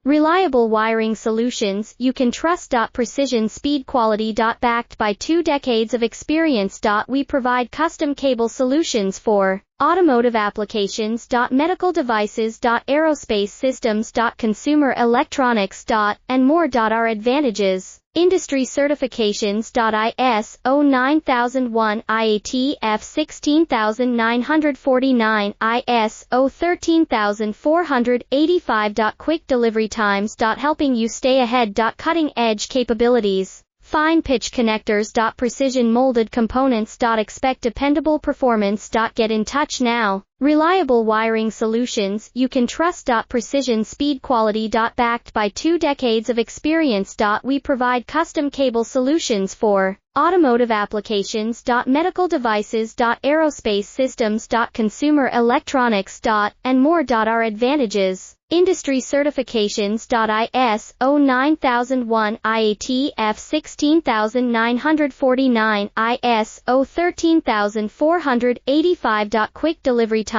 Reliable wiring solutions you can trust. Precision speed quality. Backed by 2 decades of experience. We provide custom cable solutions for automotive applications. Medical devices. Aerospace systems. Consumer electronics. And more. Our advantages: industry certifications. ISO 9001, IATF 16949, ISO 13485. Quick delivery times. Helping you stay ahead. Cutting edge capabilities: fine pitch connectors. Precision molded components. Expect dependable performance. Get in touch now. Reliable wiring solutions you can trust. Precision speed quality. Backed by 2 decades of experience. We provide custom cable solutions for automotive applications. Medical devices. Aerospace systems. Consumer electronics. And more. Our advantages: industry certifications. ISO 9001, IATF 16949, ISO 13485. Quick delivery time.